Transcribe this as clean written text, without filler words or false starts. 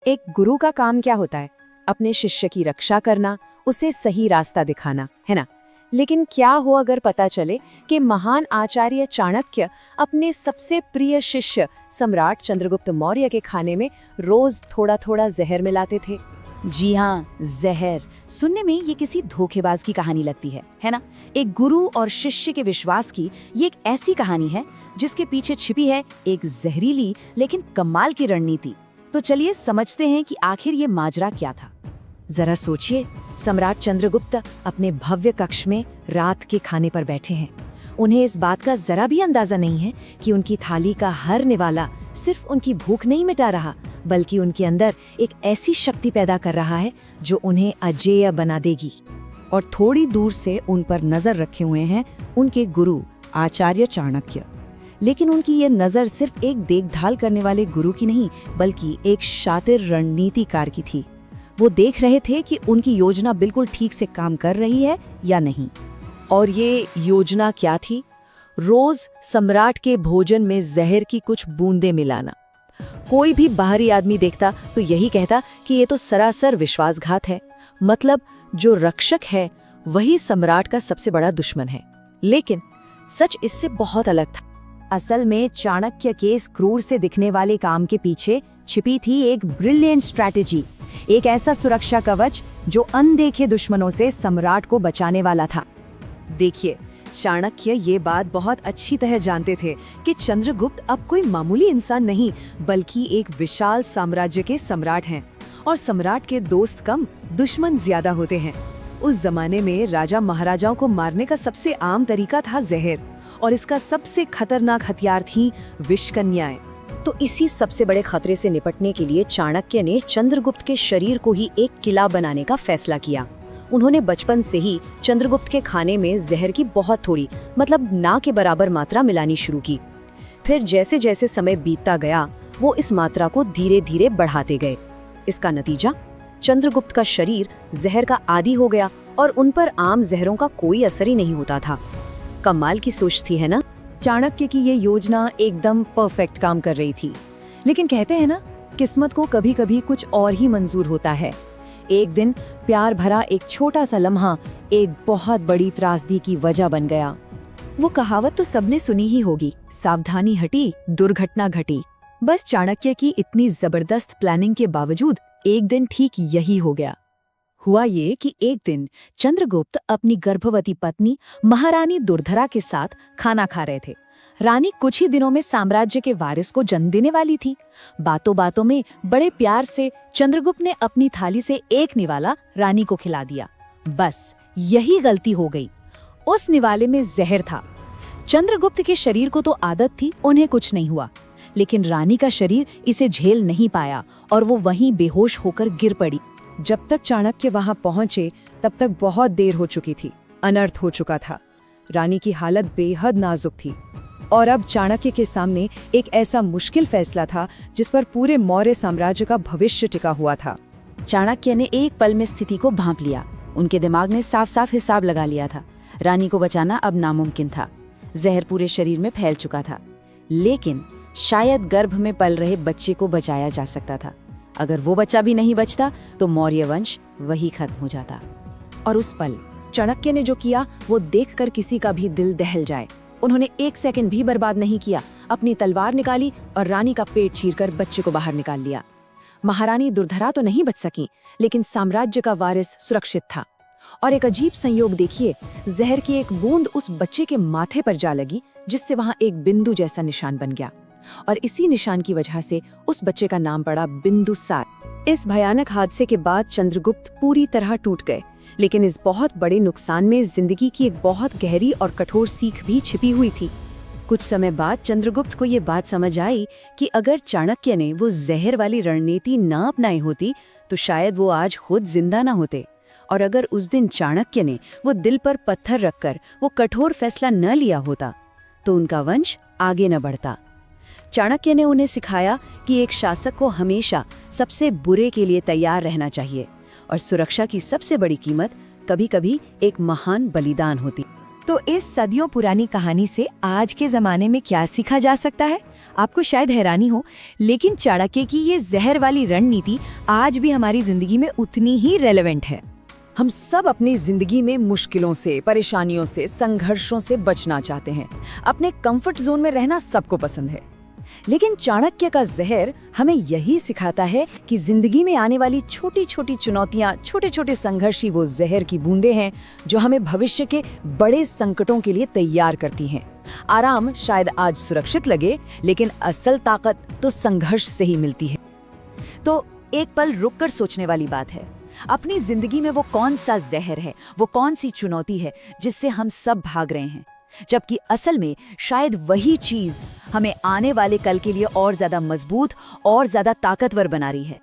एक गुरु का काम क्या होता है? अपने शिष्य की रक्षा करना, उसे सही रास्ता दिखाना, है ना? लेकिन क्या हो अगर पता चले कि महान आचार्य चाणक्य अपने सबसे प्रिय शिष्य सम्राट चंद्रगुप्त मौर्य के खाने में रोज थोड़ा थोड़ा जहर मिलाते थे। जी हाँ, जहर। सुनने में ये किसी धोखेबाज की कहानी लगती है ना? एक गुरु और शिष्य के विश्वास की ये एक ऐसी कहानी है जिसके पीछे छिपी है एक जहरीली लेकिन कमाल की रणनीति। तो चलिए समझते हैं कि आखिर ये माजरा क्या था। जरा सोचिए, सम्राट चंद्रगुप्त अपने भव्य कक्ष में रात के खाने पर बैठे हैं। उन्हें इस बात का जरा भी अंदाजा नहीं है कि उनकी थाली का हर निवाला सिर्फ उनकी भूख नहीं मिटा रहा, बल्कि उनके अंदर एक ऐसी शक्ति पैदा कर रहा है जो उन्हें अजेय बना देगी। और थोड़ी दूर से उन पर नजर रखे हुए हैं उनके गुरु आचार्य चाणक्य। लेकिन उनकी ये नजर सिर्फ एक देखभाल करने वाले गुरु की नहीं, बल्कि एक शातिर रणनीतिकार की थी। वो देख रहे थे कि उनकी योजना बिल्कुल ठीक से काम कर रही है या नहीं। और ये योजना क्या थी? रोज सम्राट के भोजन में जहर की कुछ बूंदें मिलाना। कोई भी बाहरी आदमी देखता तो यही कहता कि ये तो सरासर विश्वासघात है। मतलब जो रक्षक है वही सम्राट का सबसे बड़ा दुश्मन है। लेकिन सच इससे बहुत अलग था। असल में चाणक्य के इस क्रूर से दिखने वाले काम के पीछे छिपी थी एक ब्रिलियंट स्ट्रैटेजी, एक ऐसा सुरक्षा कवच जो अनदेखे दुश्मनों से सम्राट को बचाने वाला था। देखिए, चाणक्य ये बात बहुत अच्छी तरह जानते थे कि चंद्रगुप्त अब कोई मामूली इंसान नहीं, बल्कि एक विशाल साम्राज्य के सम्राट हैं। और सम्राट के दोस्त कम, दुश्मन ज्यादा होते हैं। उस जमाने में राजा महाराजाओं को मारने का सबसे आम तरीका था जहर, और इसका सबसे खतरनाक हथियार थी विषकन्याएं। तो इसी सबसे बड़े खतरे से निपटने के लिए चाणक्य ने चंद्रगुप्त के शरीर को ही एक किला बनाने का फैसला किया। उन्होंने बचपन से ही चंद्रगुप्त के खाने में जहर की बहुत थोड़ी, मतलब ना के बराबर मात्रा मिलानी शुरू की। फिर जैसे जैसे समय बीतता गया, वो इस मात्रा को धीरे धीरे बढ़ाते गए। इसका नतीजा, चंद्रगुप्त का शरीर जहर का आदी हो गया और उन पर आम जहरों का कोई असर ही नहीं होता था। कमाल की सोच थी, है ना? चाणक्य की ये योजना एकदम परफेक्ट काम कर रही थी। लेकिन कहते हैं ना, किस्मत को कभी कभी कुछ और ही मंजूर होता है। एक दिन प्यार भरा एक छोटा सा लम्हा एक बहुत बड़ी त्रासदी की वजह बन गया। वो कहावत तो सबने सुनी ही होगी, सावधानी हटी दुर्घटना घटी। बस चाणक्य की इतनी जबरदस्त प्लानिंग के बावजूद एक दिन ठीक यही हो गया। हुआ ये कि एक दिन चंद्रगुप्त अपनी गर्भवती पत्नी महारानी दुर्धरा के साथ खाना खा रहे थे। रानी कुछ ही दिनों में साम्राज्य के वारिस को जन्म देने वाली थी। बातों बातों में बड़े प्यार से चंद्रगुप्त ने अपनी थाली से एक निवाला रानी को खिला दिया। बस यही गलती हो गई। उस निवाले में जहर था। चंद्रगुप्त के शरीर को तो आदत थी, उन्हें कुछ नहीं हुआ, लेकिन रानी का शरीर इसे झेल नहीं पाया और वो वहीं बेहोश होकर गिर पड़ी। जब तक चाणक्य वहां पहुंचे तब तक बहुत देर हो चुकी थी। अनर्थ हो चुका था। रानी की हालत बेहद नाजुक थी और अब चाणक्य के सामने एक ऐसा मुश्किल फैसला था जिस पर पूरे मौर्य साम्राज्य का भविष्य टिका हुआ था। चाणक्य ने एक पल में स्थिति को भांप लिया। उनके दिमाग ने साफ साफ हिसाब लगा लिया था। रानी को बचाना अब नामुमकिन था। जहर पूरे शरीर में फैल चुका था, लेकिन शायद गर्भ में पल रहे बच्चे को बचाया जा सकता था। अगर वो बच्चा भी नहीं बचता तो मौर्य वंश वही खत्म हो जाता। और उस पल चाणक्य ने जो किया वो देखकर किसी का भी दिल दहल जाए। उन्होंने एक सेकंड भी बर्बाद नहीं किया। अपनी तलवार निकाली और रानी का पेट चीरकर बच्चे को बाहर निकाल लिया। महारानी दुर्धरा तो नहीं बच सकी, लेकिन साम्राज्य का वारिस सुरक्षित था। और एक अजीब संयोग देखिए, जहर की एक बूंद उस बच्चे के माथे पर जा लगी, जिससे वहां एक बिंदु जैसा निशान बन गया। और इसी निशान की वजह से उस बच्चे का नाम पड़ा बिंदुसार। इस भयानक हादसे के बाद चंद्रगुप्त पूरी तरह टूट गए, लेकिन इस बहुत बड़े नुकसान में जिंदगी की एक बहुत गहरी और कठोर सीख भी छिपी हुई थी। कुछ समय बाद चंद्रगुप्त को ये बात समझ आई कि अगर चाणक्य ने वो जहर वाली रणनीति न अपनाई होती तो शायद वो आज खुद जिंदा न होते। और अगर उस दिन चाणक्य ने वो दिल पर पत्थर रखकर वो कठोर फैसला न लिया होता तो उनका वंश आगे न बढ़ता। चाणक्य ने उन्हें सिखाया कि एक शासक को हमेशा सबसे बुरे के लिए तैयार रहना चाहिए और सुरक्षा की सबसे बड़ी कीमत कभी-कभी एक महान बलिदान होती। तो इस सदियों पुरानी कहानी से आज के जमाने में क्या सीखा जा सकता है? आपको शायद हैरानी हो, लेकिन चाणक्य की ये जहर वाली रणनीति आज भी हमारी जिंदगी में उतनी ही रेलेवेंट है। हम सब अपनी जिंदगी में मुश्किलों से, परेशानियों से, संघर्षों से बचना चाहते हैं। अपने कंफर्ट जोन में रहना सबको पसंद है, लेकिन चाणक्य का जहर हमें यही सिखाता है कि जिंदगी में आने वाली छोटी छोटी चुनौतियां, छोटे छोटे संघर्ष ही वो जहर की बूंदें हैं जो हमें भविष्य के बड़े संकटों के लिए तैयार करती हैं। आराम शायद आज सुरक्षित लगे, लेकिन असल ताकत तो संघर्ष से ही मिलती है। तो एक पल रुककर सोचने वाली बात है, अपनी जिंदगी में वो कौन सा जहर है, वो कौन सी चुनौती है जिससे हम सब भाग रहे हैं, जबकि असल में शायद वही चीज हमें आने वाले कल के लिए और ज्यादा मजबूत और ज्यादा ताकतवर बना रही है।